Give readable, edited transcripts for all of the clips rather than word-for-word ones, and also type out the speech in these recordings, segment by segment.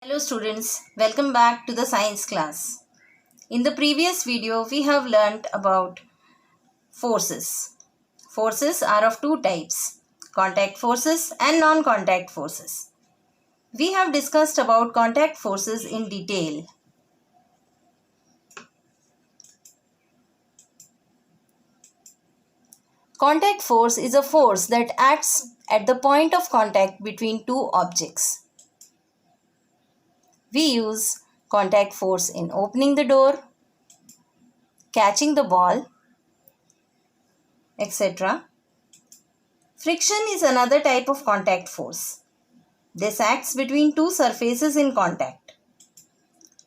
Hello students, welcome back to the science class. In the previous video, we have learnt about forces. Forces are of two types, contact forces and non-contact forces. We have discussed about contact forces in detail. Contact force is a force that acts at the point of contact between two objects. We use contact force in opening the door, catching the ball, etc. Friction is another type of contact force. This acts between two surfaces in contact.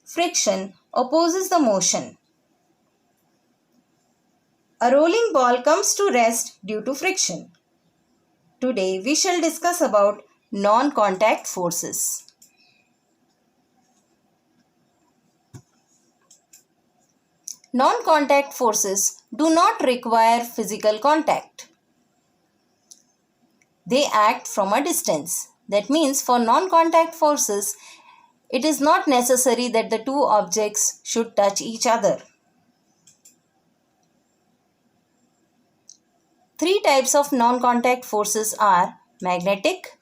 Friction opposes the motion. A rolling ball comes to rest due to friction. Today we shall discuss about non-contact forces. Non-contact forces do not require physical contact. They act from a distance. That means for non-contact forces, it is not necessary that the two objects should touch each other. Three types of non-contact forces are magnetic,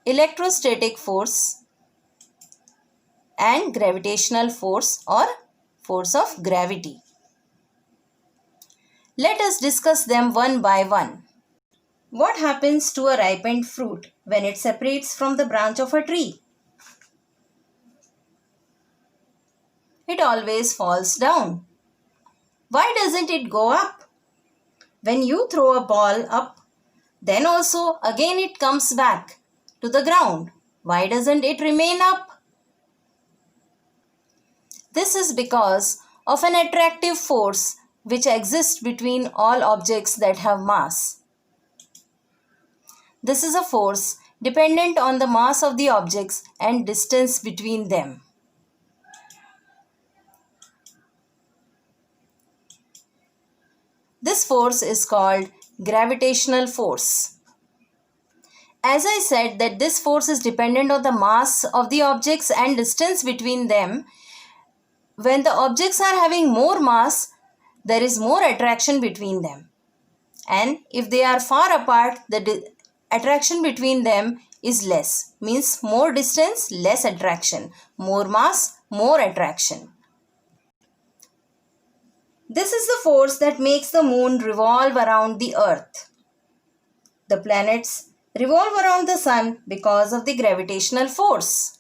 electrostatic force, and gravitational force or force of gravity. Let us discuss them one by one. What happens to a ripened fruit when it separates from the branch of a tree? It always falls down. Why doesn't it go up? When you throw a ball up, then also again it comes back to the ground. Why doesn't it remain up? This is because of an attractive force which exists between all objects that have mass. This is a force dependent on the mass of the objects and distance between them. This force is called gravitational force. As I said that this force is dependent on the mass of the objects and distance between them, when the objects are having more mass, there is more attraction between them. And if they are far apart, the attraction between them is less. Means more distance, less attraction. More mass, more attraction. This is the force that makes the moon revolve around the earth. The planets revolve around the sun because of the gravitational force.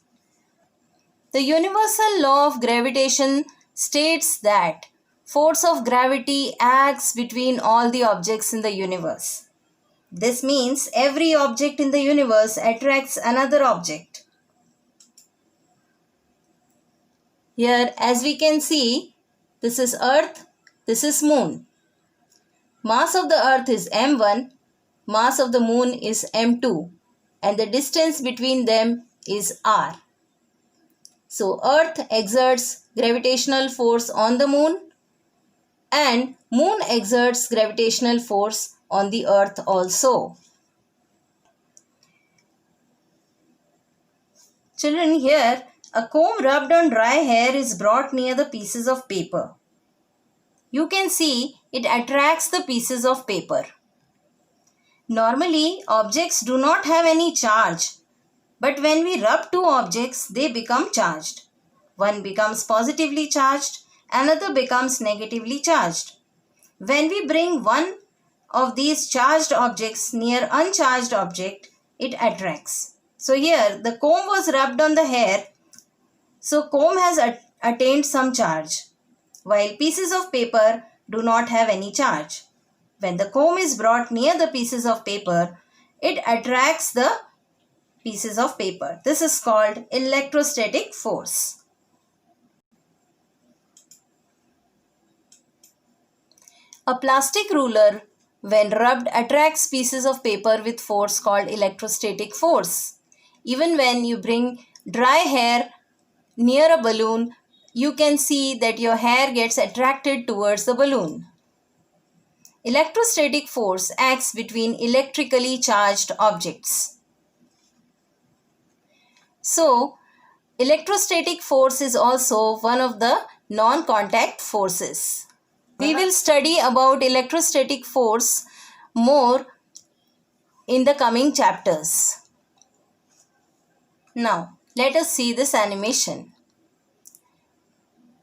The universal law of gravitation states that force of gravity acts between all the objects in the universe. This means every object in the universe attracts another object. Here, as we can see, this is Earth, this is Moon. Mass of the Earth is m1, mass of the Moon is m2, and the distance between them is r. So, Earth exerts gravitational force on the Moon and Moon exerts gravitational force on the Earth also. Children, here a comb rubbed on dry hair is brought near the pieces of paper. You can see it attracts the pieces of paper. Normally, objects do not have any charge. But when we rub two objects, they become charged. One becomes positively charged, another becomes negatively charged. When we bring one of these charged objects near uncharged object, it attracts. So here the comb was rubbed on the hair, so comb has attained some charge, while pieces of paper do not have any charge. When the comb is brought near the pieces of paper, it attracts the pieces of paper. This is called electrostatic force. A plastic ruler, when rubbed, attracts pieces of paper with force called electrostatic force. Even when you bring dry hair near a balloon, you can see that your hair gets attracted towards the balloon. Electrostatic force acts between electrically charged objects. So, electrostatic force is also one of the non-contact forces. We will study about electrostatic force more in the coming chapters. Now, let us see this animation.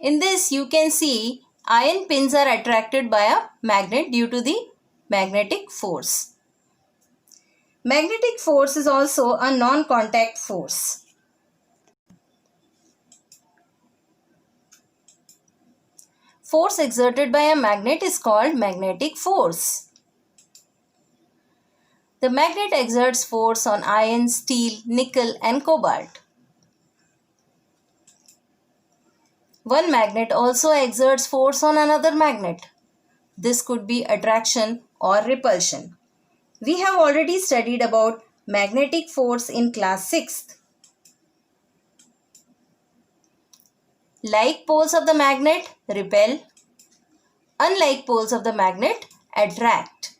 In this, you can see iron pins are attracted by a magnet due to the magnetic force. Magnetic force is also a non-contact force. Force exerted by a magnet is called magnetic force. The magnet exerts force on iron, steel, nickel and cobalt. One magnet also exerts force on another magnet. This could be attraction or repulsion. We have already studied about magnetic force in class 6th. Like poles of the magnet repel, unlike poles of the magnet attract.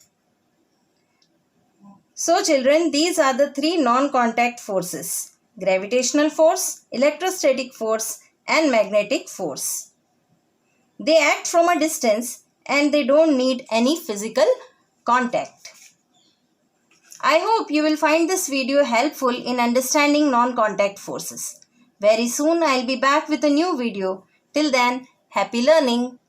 So children, these are the three non-contact forces: gravitational force, electrostatic force and magnetic force. They act from a distance and they don't need any physical contact. I hope you will find this video helpful in understanding non-contact forces. Very soon I'll be back with a new video. Till then, happy learning.